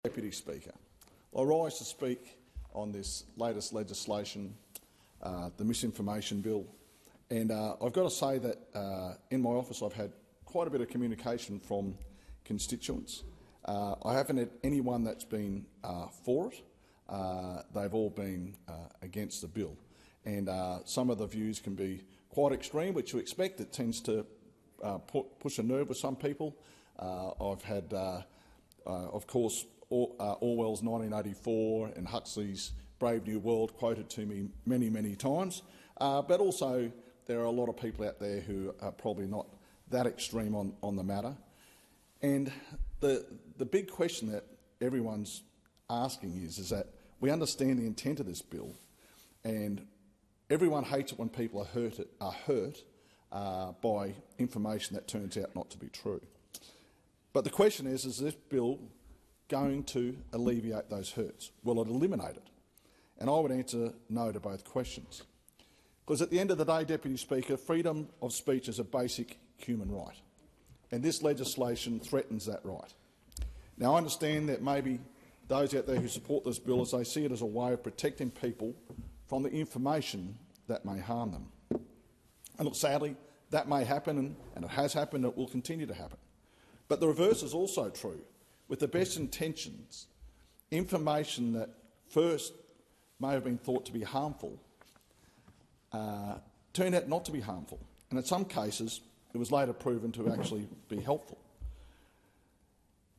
Deputy Speaker, I rise to speak on this latest legislation, the Misinformation Bill, and I've got to say that in my office I've had quite a bit of communication from constituents. I haven't had anyone that's been for it. They've all been against the bill, and some of the views can be quite extreme, which you expect. It tends to push a nerve with some people. I've had, of course, Orwell's 1984 and Huxley's Brave New World quoted to me many, many times, but also there are a lot of people out there who are probably not that extreme on the matter. And the big question that everyone's asking is that we understand the intent of this bill, and everyone hates it when people are hurt by information that turns out not to be true. But the question is this bill going to alleviate those hurts? Will it eliminate it? And I would answer no to both questions. Because at the end of the day, Deputy Speaker, freedom of speech is a basic human right, and this legislation threatens that right. Now, I understand that maybe those out there who support this bill, as they see it as a way of protecting people from the information that may harm them. And look, sadly, that may happen, and it has happened, and it will continue to happen. But the reverse is also true. With the best intentions, information that first may have been thought to be harmful turned out not to be harmful, and in some cases it was later proven to actually be helpful.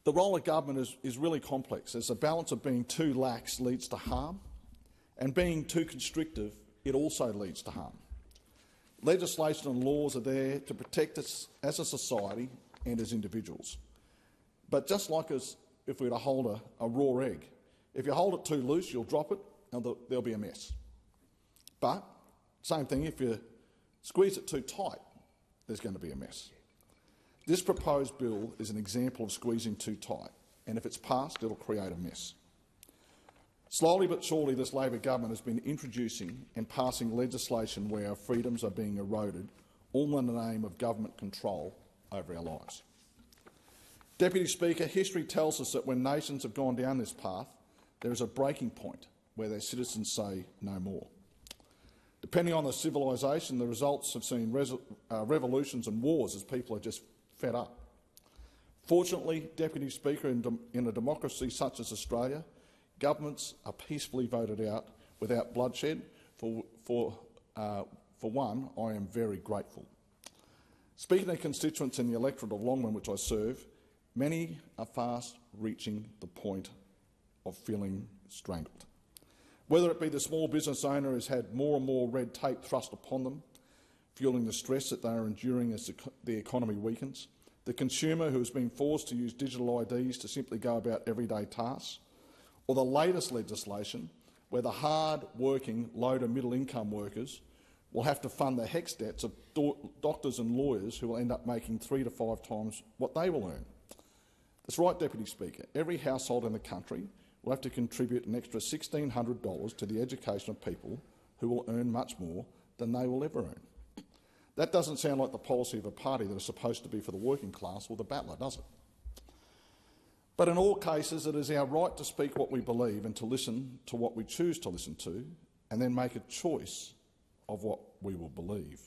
The role of government is really complex, as the balance of being too lax leads to harm, and being too constrictive, it also leads to harm. Legislation and laws are there to protect us as a society and as individuals. But just like as if we were to hold a raw egg, if you hold it too loose, you'll drop it and there'll be a mess. But same thing, if you squeeze it too tight, there's going to be a mess. This proposed bill is an example of squeezing too tight, and if it's passed, it'll create a mess. Slowly but surely, this Labor government has been introducing and passing legislation where our freedoms are being eroded, all in the name of government control over our lives. Deputy Speaker, history tells us that when nations have gone down this path, there is a breaking point where their citizens say no more. Depending on the civilisation, the results have seen revolutions and wars as people are just fed up. Fortunately, Deputy Speaker, in a democracy such as Australia, governments are peacefully voted out without bloodshed. For one, I am very grateful. Speaking to constituents in the electorate of Longman, which I serve, many are fast reaching the point of feeling strangled. Whether it be the small business owner who has had more and more red tape thrust upon them, fueling the stress that they are enduring as the economy weakens, the consumer who has been forced to use digital IDs to simply go about everyday tasks, or the latest legislation where the hard-working low to middle-income workers will have to fund the HECS debts of doctors and lawyers who will end up making 3 to 5 times what they will earn. That's right, Deputy Speaker. Every household in the country will have to contribute an extra $1,600 to the education of people who will earn much more than they will ever earn. That doesn't sound like the policy of a party that is supposed to be for the working class or the battler, does it? But in all cases, it is our right to speak what we believe and to listen to what we choose to listen to, and then make a choice of what we will believe.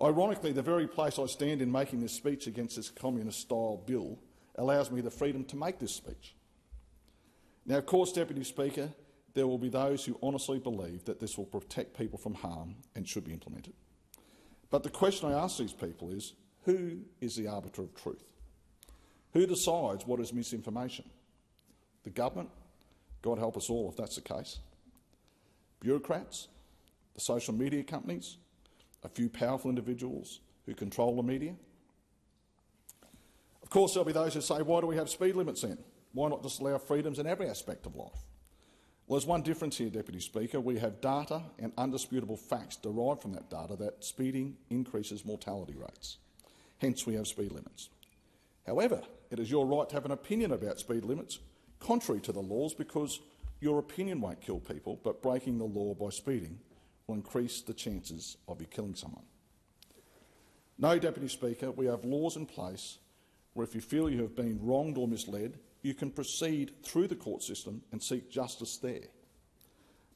Ironically, the very place I stand in making this speech against this communist-style bill allows me the freedom to make this speech. Now, of course, Deputy Speaker, there will be those who honestly believe that this will protect people from harm and should be implemented. But the question I ask these people is, who is the arbiter of truth? Who decides what is misinformation? The government? God help us all if that's the case. Bureaucrats? The social media companies? A few powerful individuals who control the media? Of course, there'll be those who say, why do we have speed limits then? Why not just allow freedoms in every aspect of life? Well, there's one difference here, Deputy Speaker. We have data and undisputable facts derived from that data that speeding increases mortality rates. Hence, we have speed limits. However, it is your right to have an opinion about speed limits, contrary to the laws, because your opinion won't kill people, but breaking the law by speeding will increase the chances of you killing someone. No, Deputy Speaker, we have laws in place where if you feel you have been wronged or misled, you can proceed through the court system and seek justice there.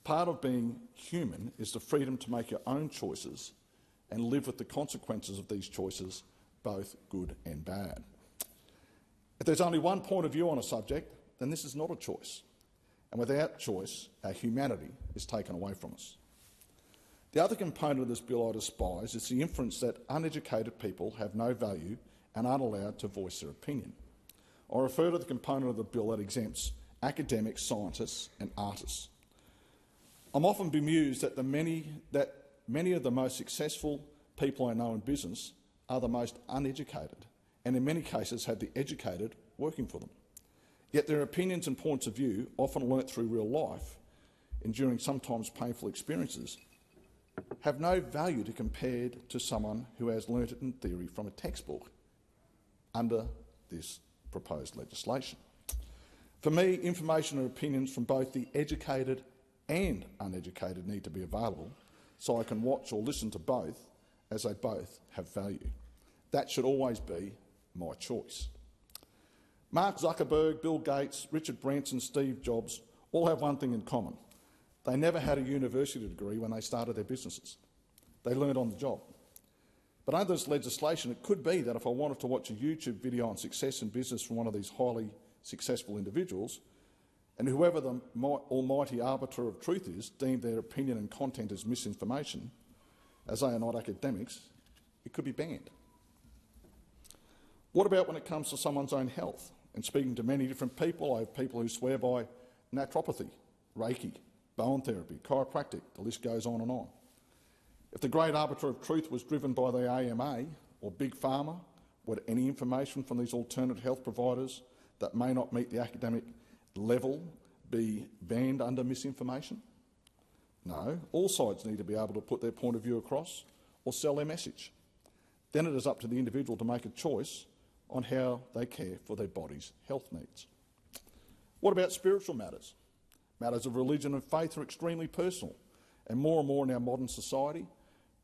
Part of being human is the freedom to make your own choices and live with the consequences of these choices, both good and bad. If there's only one point of view on a subject, then this is not a choice. And without choice, our humanity is taken away from us. The other component of this bill I despise is the inference that uneducated people have no value and aren't allowed to voice their opinion. I refer to the component of the bill that exempts academics, scientists and artists. I'm often bemused that many of the most successful people I know in business are the most uneducated, and in many cases have the educated working for them. Yet their opinions and points of view, often learnt through real life, enduring sometimes painful experiences, have no value to compared to someone who has learnt it in theory from a textbook under this proposed legislation. For me, information and opinions from both the educated and uneducated need to be available, so I can watch or listen to both, as they both have value. That should always be my choice. Mark Zuckerberg, Bill Gates, Richard Branson, Steve Jobs all have one thing in common. They never had a university degree when they started their businesses. They learned on the job. But under this legislation, it could be that if I wanted to watch a YouTube video on success in business from one of these highly successful individuals, and whoever the almighty arbiter of truth is deemed their opinion and content as misinformation, as they are not academics, it could be banned. What about when it comes to someone's own health? And speaking to many different people, I have people who swear by naturopathy, Reiki, bone therapy, chiropractic, the list goes on and on. If the great arbiter of truth was driven by the AMA or Big Pharma, would any information from these alternate health providers that may not meet the academic level be banned under misinformation? No, all sides need to be able to put their point of view across or sell their message. Then it is up to the individual to make a choice on how they care for their body's health needs. What about spiritual matters? Matters of religion and faith are extremely personal, and more in our modern society,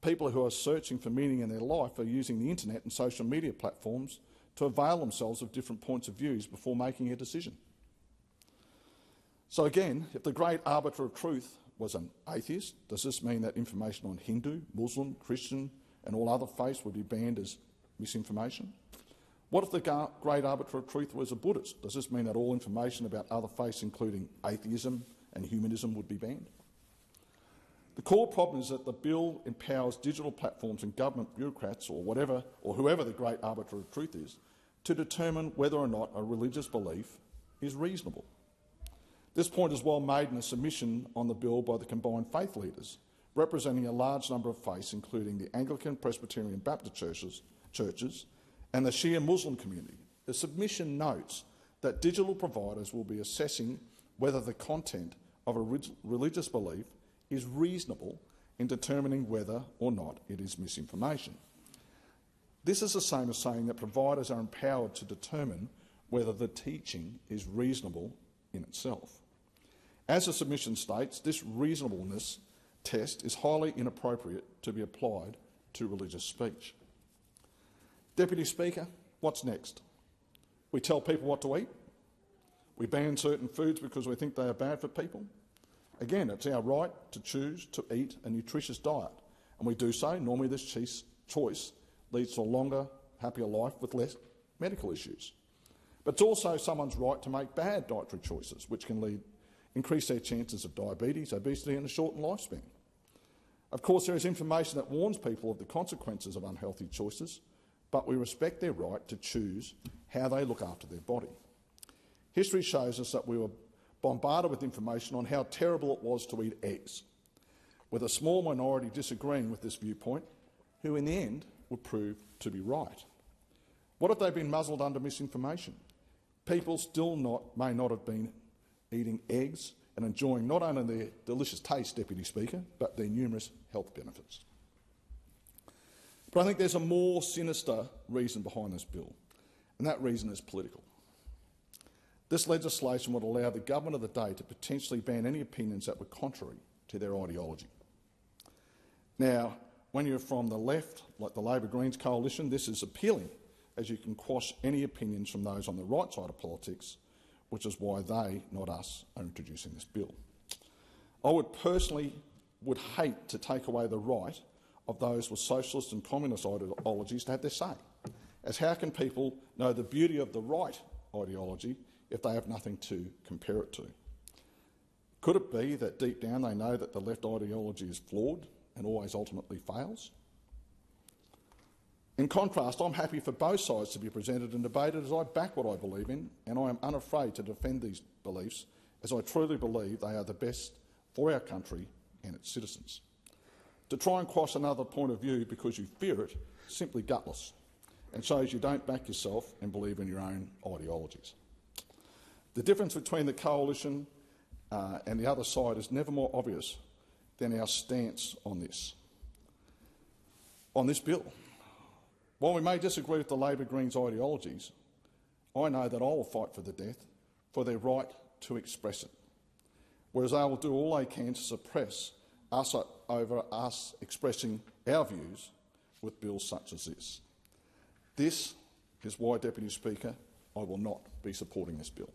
people who are searching for meaning in their life are using the internet and social media platforms to avail themselves of different points of views before making a decision. So again, if the great arbiter of truth was an atheist, does this mean that information on Hindu, Muslim, Christian and all other faiths would be banned as misinformation? What if the great arbiter of truth was a Buddhist? Does this mean that all information about other faiths, including atheism and humanism, would be banned? The core problem is that the bill empowers digital platforms and government bureaucrats or whoever the great arbiter of truth is to determine whether or not a religious belief is reasonable. This point is well made in a submission on the bill by the combined faith leaders, representing a large number of faiths, including the Anglican, Presbyterian, Baptist churches and the Shia Muslim community. The submission notes that digital providers will be assessing whether the content of a religious belief is reasonable in determining whether or not it is misinformation. This is the same as saying that providers are empowered to determine whether the teaching is reasonable in itself. As the submission states, this reasonableness test is highly inappropriate to be applied to religious speech. Deputy Speaker, what's next? We tell people what to eat? We ban certain foods because we think they are bad for people? Again, it's our right to choose to eat a nutritious diet, and we do so. Normally this choice leads to a longer, happier life with less medical issues. But it's also someone's right to make bad dietary choices, which can increase their chances of diabetes, obesity and a shortened lifespan. Of course, there is information that warns people of the consequences of unhealthy choices, but we respect their right to choose how they look after their body. History shows us that we were bombarded with information on how terrible it was to eat eggs, with a small minority disagreeing with this viewpoint, who in the end would prove to be right. What if they've been muzzled under misinformation? People still may not have been eating eggs and enjoying not only their delicious taste, Deputy Speaker, but their numerous health benefits. But I think there's a more sinister reason behind this bill, and that reason is political. This legislation would allow the government of the day to potentially ban any opinions that were contrary to their ideology. Now, when you're from the left, like the Labor-Greens coalition, this is appealing, as you can quash any opinions from those on the right side of politics which is why they, not us, are introducing this bill. I would personally hate to take away the right of those with socialist and communist ideologies to have their say, as how can people know the beauty of the right ideology if they have nothing to compare it to? Could it be that deep down they know that the left ideology is flawed and always ultimately fails? In contrast, I'm happy for both sides to be presented and debated, as I back what I believe in, and I am unafraid to defend these beliefs, as I truly believe they are the best for our country and its citizens. To try and cross another point of view because you fear it is simply gutless and shows you don't back yourself and believe in your own ideologies. The difference between the coalition and the other side is never more obvious than our stance on this bill. While we may disagree with the Labor Greens ideologies, I know that I will fight for the death for their right to express it, whereas they will do all they can to suppress us over us expressing our views with bills such as this. This is why, Deputy Speaker, I will not be supporting this bill.